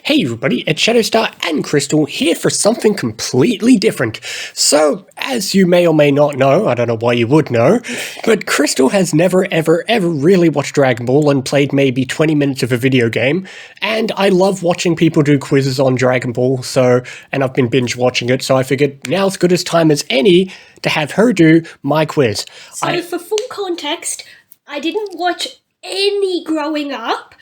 Hey everybody, it's Shadowstar and Crystal here for something completely different. So, as you may or may not know, I don't know why you would know, but Crystal has never ever really watched Dragon Ball and played maybe 20 minutes of a video game, and I love watching people do quizzes on Dragon Ball, and I've been binge watching it, so I figured now's good as time as any to have her do my quiz. So for full context, I didn't watch any growing up.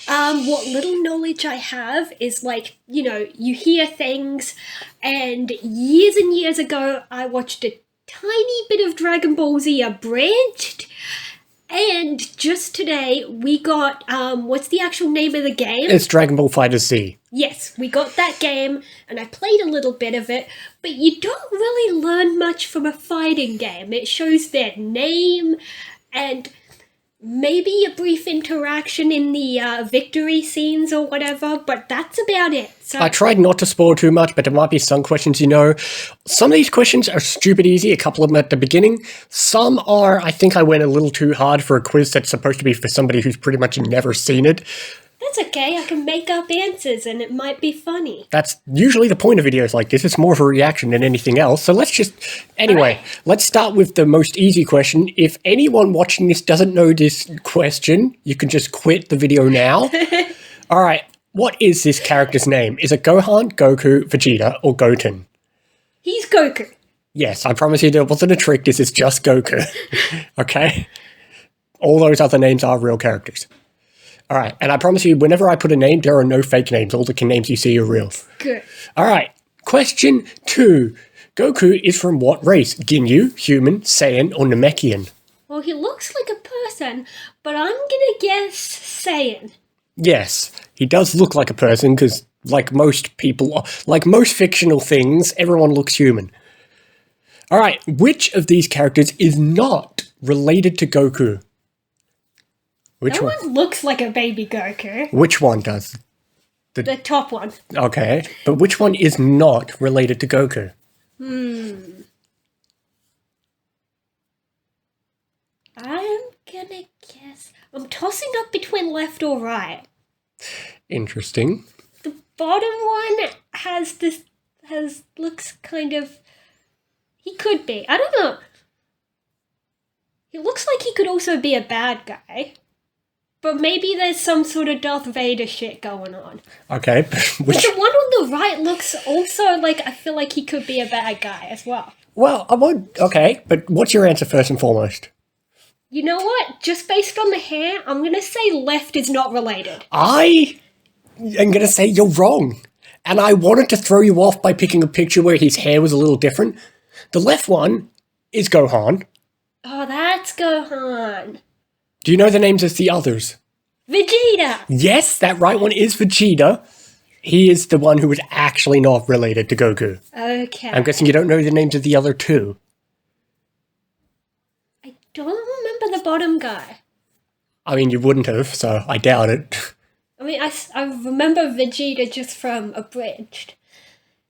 What little knowledge I have is you hear things, and years ago I watched a tiny bit of Dragon Ball Z abridged, and just today we got, what's the actual name of the game? It's Dragon Ball FighterZ. Yes, we got that game, and I played a little bit of it, but you don't really learn much from a fighting game. It shows their name, and maybe a brief interaction in the victory scenes or whatever, but that's about it. So I tried not to spoil too much, but there might be some questions you know. Some of these questions are stupid easy, a couple of them at the beginning. Some are, I think I went a little too hard for a quiz that's supposed to be for somebody who's pretty much never seen it. That's okay, I can make up answers and it might be funny. That's usually the point of videos like this. It's more of a reaction than anything else. So let's start with the most easy question. If anyone watching this doesn't know this question, you can just quit the video now. All right, what is this character's name? Is it Gohan, Goku, Vegeta, or Goten? He's Goku. Yes, I promise you there wasn't a trick. This is just Goku. Okay? All those other names are real characters. All right, and I promise you, whenever I put a name, there are no fake names. All the names you see are real. Good. All right, question 2. Goku is from what race? Ginyu, human, Saiyan, or Namekian? Well, he looks like a person, but I'm gonna guess Saiyan. Yes, he does look like a person because, like most people, like most fictional things, everyone looks human. All right, which of these characters is not related to Goku? Which That one? one looks like a baby Goku. Which one does? The top one. Okay, but which one is not related to Goku? I'm gonna guess. I'm tossing up between left or right. Interesting. The bottom one looks kind of. He could be. I don't know. He looks like he could also be a bad guy. But maybe there's some sort of Darth Vader shit going on. Okay, But the one on the right looks also like, I feel like he could be a bad guy as well. Well, I won't. Okay, but what's your answer first and foremost? You know what? Just based on the hair, I'm going to say left is not related. I am going to say you're wrong. And I wanted to throw you off by picking a picture where his hair was a little different. The left one is Gohan. Oh, that's Gohan. Do you know the names of the others? Vegeta! Yes, that right one is Vegeta. He is the one who is actually not related to Goku. Okay. I'm guessing you don't know the names of the other two. I don't remember the bottom guy. I mean, you wouldn't have, so I doubt it. I mean, I remember Vegeta just from Abridged.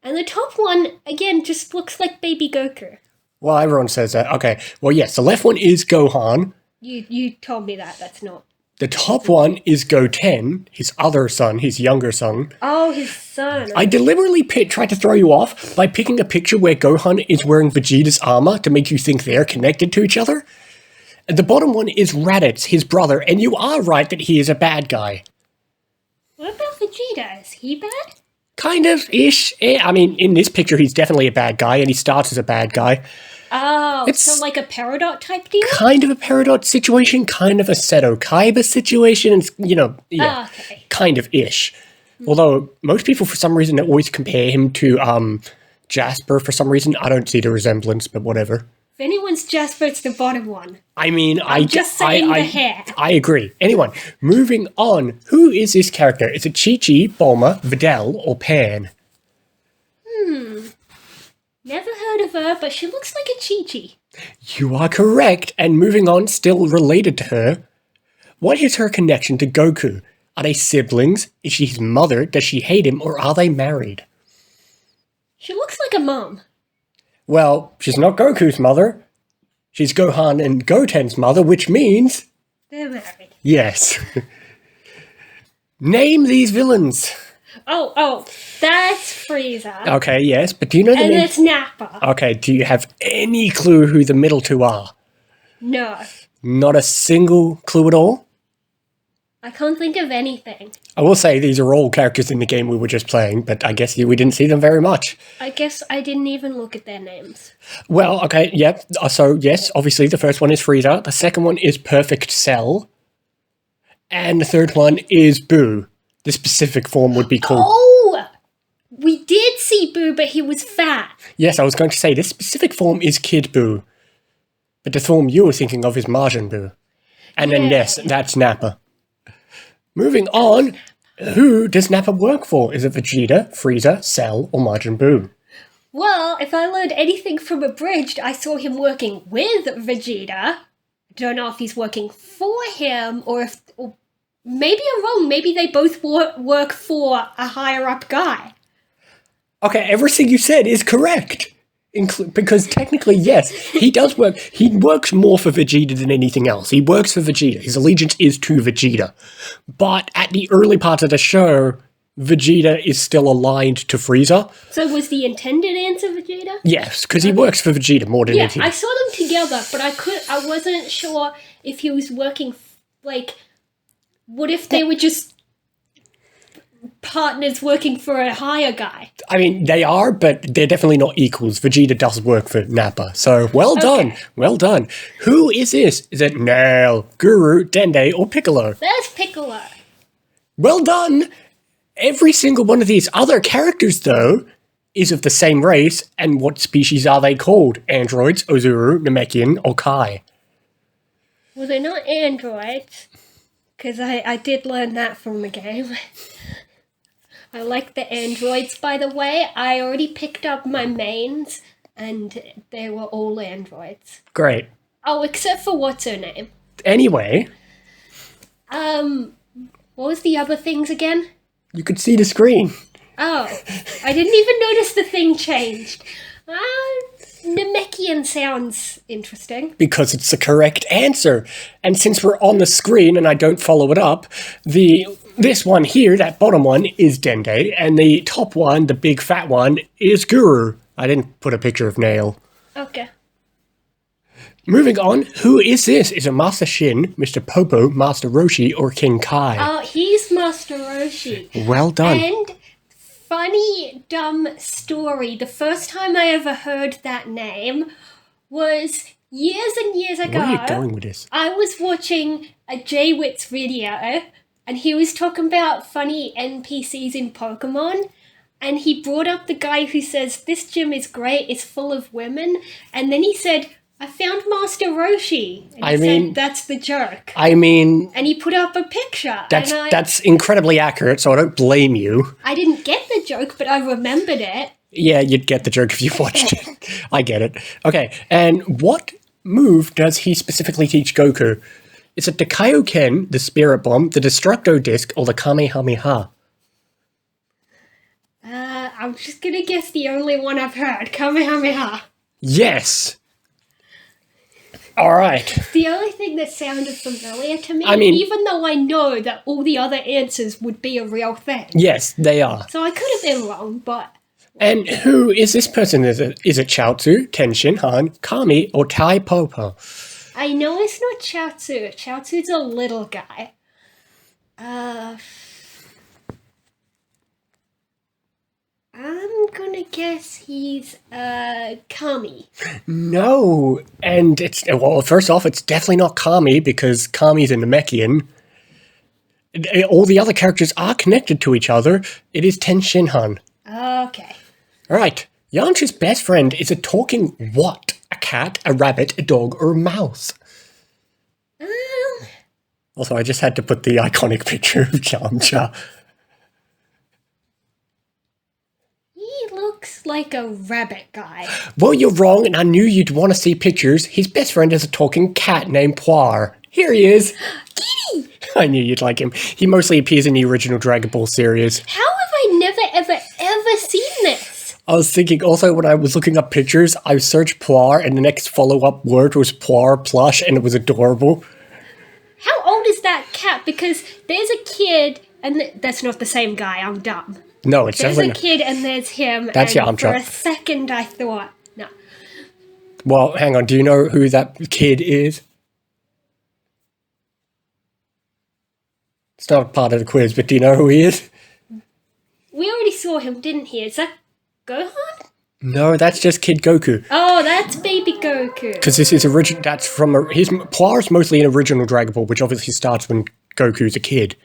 And the top one, again, just looks like baby Goku. Well, everyone says that. Okay, well, yes, the left one is Gohan. You told me that, that's not. The top one is Goten, his other son, his younger son. Oh, his son. I deliberately tried to throw you off by picking a picture where Gohan is wearing Vegeta's armor to make you think they're connected to each other. And the bottom one is Raditz, his brother, and you are right that he is a bad guy. What about Vegeta? Is he bad? Kind of-ish. I mean, in this picture, he's definitely a bad guy, and he starts as a bad guy. Oh, It's so like a Peridot type deal? Kind of a Peridot situation, kind of a Seto Kaiba situation, and, Okay. kind of-ish. Although, most people, for some reason, always compare him to Jasper for some reason. I don't see the resemblance, but whatever. If anyone's Jasper, it's the bottom one. I mean, I'm just saying the hair. I agree. Anyway, moving on. Who is this character? Is it Chi-Chi, Bulma, Videl, or Pan? Never heard of her, but she looks like a Chi-Chi. You are correct. And moving on, still related to her. What is her connection to Goku? Are they siblings? Is she his mother? Does she hate him? Or are they married? She looks like a mom. Well, she's not Goku's mother. She's Gohan and Goten's mother, which means... They're married. Yes. Name these villains. Oh, that's Frieza. Okay, yes, but do you know the And name? that's Nappa. Okay, do you have any clue who the middle two are? No, Not a single clue at all? I can't think of anything. I will say these are all characters in the game we were just playing, but I guess we didn't see them very much. I guess I didn't even look at their names. Well, okay, yep. So, yes, obviously the first one is Frieza. The second one is Perfect Cell. And the third one is Boo. The specific form would be called... Oh! We did see Boo, but he was fat. Yes, I was going to say, this specific form is Kid Boo. But the form you were thinking of is Majin Boo. And then, yes, that's Nappa. Moving on, who does Nappa work for? Is it Vegeta, Frieza, Cell, or Majin Buu? Well, if I learned anything from Abridged, I saw him working with Vegeta. Don't know if he's working for him or maybe I'm wrong. Maybe they both work for a higher up guy. Okay, everything you said is correct. Because technically, yes, he does work. He works more for Vegeta than anything else. He works for Vegeta. His allegiance is to Vegeta. But at the early part of the show, Vegeta is still aligned to Frieza. So was the intended answer Vegeta? Yes, because he works for Vegeta more than anything. I saw them together, but I wasn't sure if he was working, what if they were just partners working for a higher guy? I mean, they are, but they're definitely not equals. Vegeta does work for Nappa. So, well done. Well done. Who is this? Is it Nail, Guru, Dende, or Piccolo? That's Piccolo. Well done. Every single one of these other characters, though, is of the same race, and what species are they called? Androids, Ozuru, Namekian, or Kai? Well, they're not androids, because I did learn that from the game. I like the androids, by the way. I already picked up my mains, and they were all androids. Great. Oh, except for what's her name? Anyway. What was the other things again? You could see the screen. Oh, I didn't even notice the thing changed. Namekian sounds interesting. Because it's the correct answer. And since we're on the screen and I don't follow it up, this one here, that bottom one, is Dende, and the top one, the big fat one, is Guru. I didn't put a picture of Nail. Okay. Moving on, who is this? Is it Master Shin, Mr. Popo, Master Roshi, or King Kai? Oh, he's Master Roshi. Well done. And funny, dumb story. The first time I ever heard that name was years and years ago. Where are you going with this? I was watching a J-Witz video, and he was talking about funny NPCs in Pokemon. And he brought up the guy who says, "This gym is great, it's full of women." And then he said, "I found Master Roshi." And he said, "That's the joke." And he put up a picture. That's incredibly accurate, so I don't blame you. I didn't get the joke, but I remembered it. Yeah, you'd get the joke if you watched it. I get it. Okay, and what move does he specifically teach Goku? Is it the Kaioken, the Spirit Bomb, the Destructo Disc, or the Kamehameha? I'm just gonna guess the only one I've heard, Kamehameha. Yes! Alright. The only thing that sounded familiar to me, even though I know that all the other answers would be a real thing. Yes, they are. So I could have been wrong, but... And who is this person? Is it Chaozu, Tenshin Han, Kami, or Tai Popo? I know it's not Chaozu. Chaozu's a little guy. I'm gonna guess he's, Kami. No, and first off, it's definitely not Kami, because Kami's a Namekian. All the other characters are connected to each other. It is Tenshin Han. Okay. Alright, Yamcha's best friend is a talking what? A cat, a rabbit, a dog, or a mouse? Also, I just had to put the iconic picture of Yamcha. He looks like a rabbit guy. Well, you're wrong, and I knew you'd want to see pictures. His best friend is a talking cat named Poir. Here he is. Kitty! I knew you'd like him. He mostly appears in the original Dragon Ball series. How have I never, ever seen this? I was thinking also when I was looking up pictures, I searched Poir, and the next follow-up word was Poir plush, and it was adorable. How old is that cat? Because there's a kid And that's not the same guy. I'm dumb. No, it's There's definitely a kid and there's him. That's and Yamcha. For a second, I thought, no. Well, hang on. Do you know who that kid is? It's not part of the quiz, but do you know who he is? We already saw him, didn't he? Is that Gohan? No, that's just Kid Goku. Oh, that's Baby Goku. Because this is original. That's from his Poir is mostly an original Dragon Ball, which obviously starts when Goku's a kid.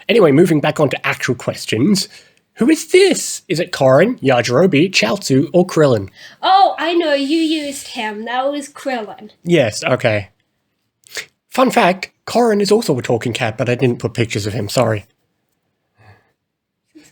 Anyway, moving back on to actual questions. Who is this? Is it Korin, Yajirobe, Chaozu, or Krillin? Oh, I know. You used him. That was Krillin. Yes. Okay. Fun fact: Korin is also a talking cat, but I didn't put pictures of him. Sorry.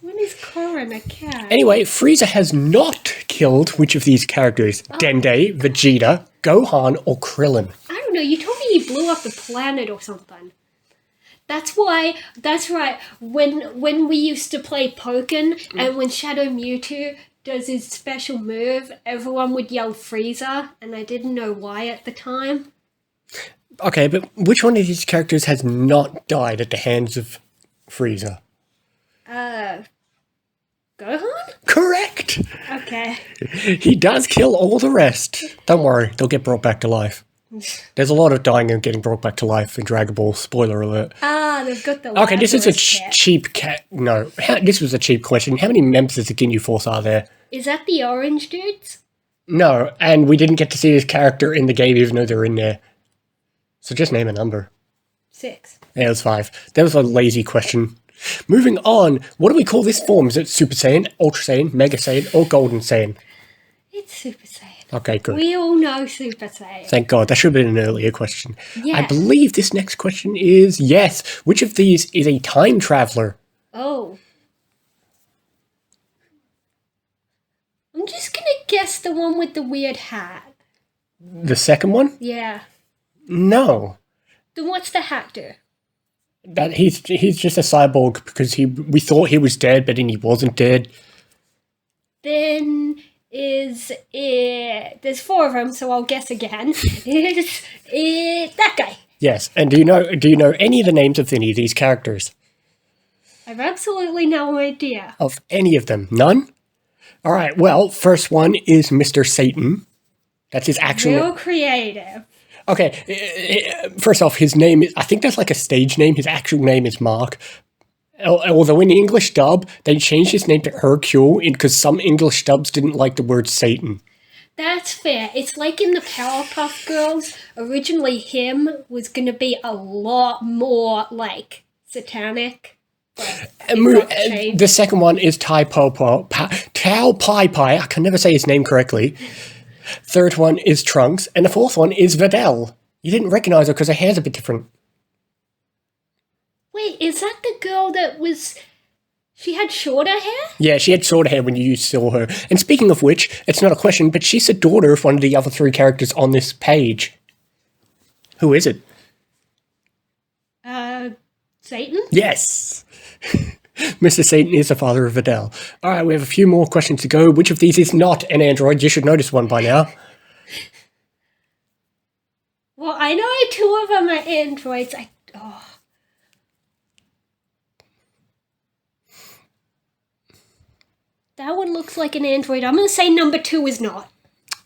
When is Korin a cat? Anyway, Frieza has not killed which of these characters? Dende, Vegeta, Gohan, or Krillin? I don't know. You told me he blew up the planet or something. That's why. That's right. When we used to play Pokken, and when Shadow Mewtwo does his special move, everyone would yell Frieza, and I didn't know why at the time. Okay, but which one of these characters has not died at the hands of Frieza? Gohan? Correct! Okay. He does kill all the rest. Don't worry, they'll get brought back to life. There's a lot of dying and getting brought back to life in Dragon Ball. Spoiler alert. They've got the. Okay, this is a Lazarus cat. cheap cat. No, this was a cheap question. How many members of the Ginyu Force are there? Is that the orange dudes? No, and we didn't get to see his character in the game even though they're in there. So just name a number. 6. Yeah, it was 5. That was a lazy question. Moving on, what do we call this form? Is it Super Saiyan, Ultra Saiyan, Mega Saiyan, or Golden Saiyan? It's Super Saiyan. Okay, good. We all know Super Saiyan. Thank God. That should have been an earlier question. Yeah. I believe this next question is yes. Which of these is a time traveler? Oh. I'm just gonna guess the one with the weird hat. The second one? Yeah. No. Then what's the hat do? That he's just a cyborg because we thought he was dead, but then he wasn't dead. Then is it... There's 4 of them, so I'll guess again. Is it that guy? Yes. And do you know any of the names of any of these characters? I've absolutely no idea. Of any of them? None? All right. Well, first one is Mr. Satan. That's his actual Real creative. Okay, first off, his name is, I think that's like a stage name. His actual name is Mark. Although in the English dub, they changed his name to Hercule because some English dubs didn't like the word Satan. That's fair. It's like in the Powerpuff Girls. Originally, him was going to be a lot more, like, satanic. But The second one is Tao Pai Pai. I can never say his name correctly. Third one is Trunks. And the fourth one is Videl. You didn't recognize her because her hair's a bit different. Wait, is that the girl that was... She had shorter hair? Yeah, she had short hair when you saw her. And speaking of which, it's not a question, but she's the daughter of one of the other 3 characters on this page. Who is it? Satan? Yes! Mr. Satan is the father of Videl. All right, we have a few more questions to go. Which of these is not an android? You should know this one by now. Well, I know 2 of them are androids. That one looks like an android. I'm going to say number 2 is not.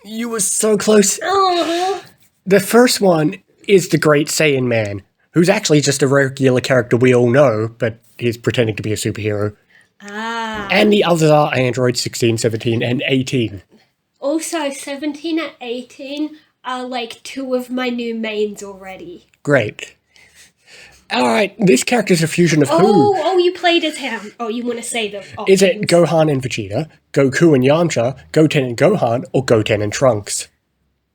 You were so close. Oh. The first one is the Great Saiyan Man, who's actually just a regular character we all know, but he's pretending to be a superhero. And the others are androids 16, 17, and 18. Also, 17 and 18 are like 2 of my new mains already. Great. All right, this character's a fusion of who? Oh, you played as him. Oh, you want to say the options. Is it Gohan and Vegeta, Goku and Yamcha, Goten and Gohan, or Goten and Trunks?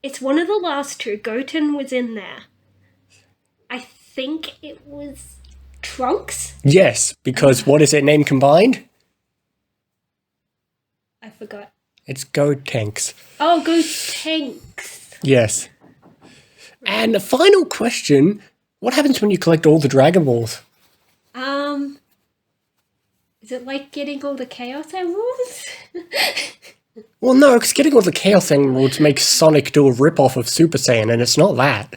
It's one of the last 2. Goten was in there. I think it was Trunks? Yes, because what is their name combined? I forgot. It's Gotenks. Oh, Gotenks. Yes. And the final question, what happens when you collect all the Dragon Balls? Is it like getting all the Chaos Emeralds? Well, no, because getting all the Chaos Emeralds makes Sonic do a rip-off of Super Saiyan, and it's not that.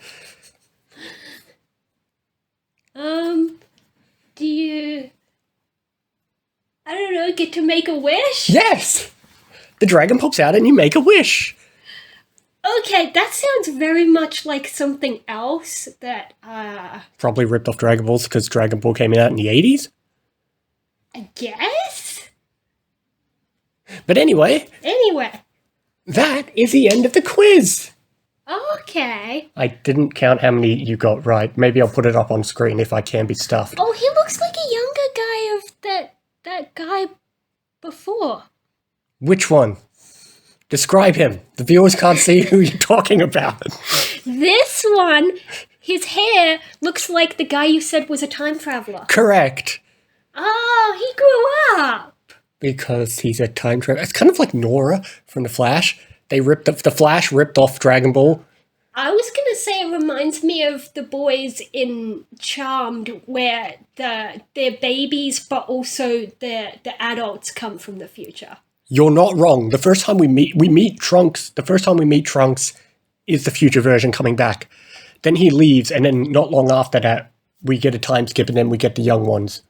don't know, get to make a wish? Yes! The dragon pops out and you make a wish. Okay, that sounds very much like something else that, Probably ripped off Dragon Balls because Dragon Ball came out in the 80s. I guess? But anyway, that is the end of the quiz. Okay. I didn't count how many you got right. Maybe I'll put it up on screen if I can be stuffed. Oh, he looks like a younger guy of that guy before. Which one? Describe him. The viewers can't see who you're talking about. This one, his hair looks like the guy you said was a time traveler. Correct. Oh, he grew up. Because he's a time traveler. It's kind of like Nora from The Flash. The Flash ripped off Dragon Ball. I was gonna say it reminds me of the boys in Charmed, where they're babies, but also the adults come from the future. You're not wrong. The first time we meet Trunks. The first time we meet Trunks is the future version coming back. Then he leaves, and then not long after that, we get a time skip, and then we get the young ones.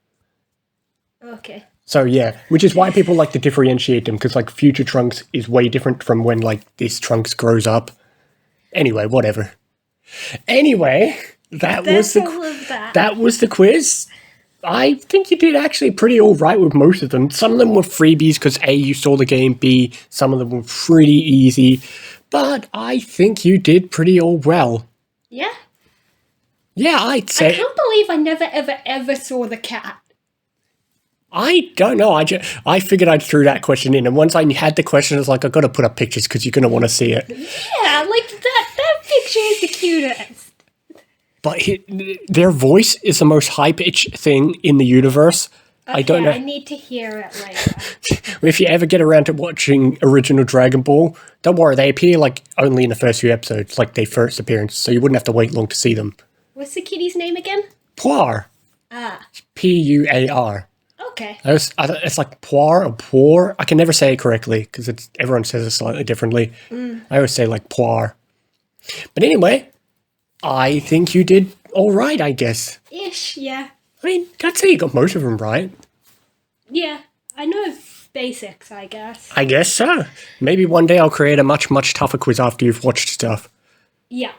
Okay. So yeah, which is why people like to differentiate them, because like future Trunks is way different from when like this Trunks grows up. Anyway, whatever. Anyway, that was the quiz. I think you did actually pretty all right with most of them. Some of them were freebies because A, you saw the game, B, some of them were pretty easy. But I think you did pretty all well. Yeah? Yeah, I'd say. I can't believe I never, ever saw the cat. I don't know. I figured I'd throw that question in. And once I had the question, I was like, I've got to put up pictures because you're going to want to see it. Yeah, like that picture is the cutest. But their voice is the most high-pitched thing in the universe. Okay, I don't know. I need to hear it later. If you ever get around to watching original Dragon Ball, don't worry, they appear like only in the first few episodes, like their first appearance, so you wouldn't have to wait long to see them. What's the kitty's name again? Puar. Ah. Puar. Okay. It's like Puar or Poor. I can never say it correctly because everyone says it slightly differently. I always say like Puar. But anyway, I think you did all right, I guess. Ish, yeah. I mean, I'd say you got most of them right. Yeah, I know basics, I guess. I guess so. Maybe one day I'll create a much, much tougher quiz after you've watched stuff. Yeah.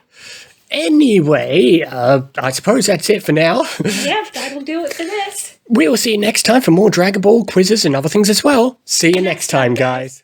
Anyway, I suppose that's it for now. Yeah, that'll do it for this. We'll see you next time for more Dragon Ball quizzes and other things as well. See you next time, guys.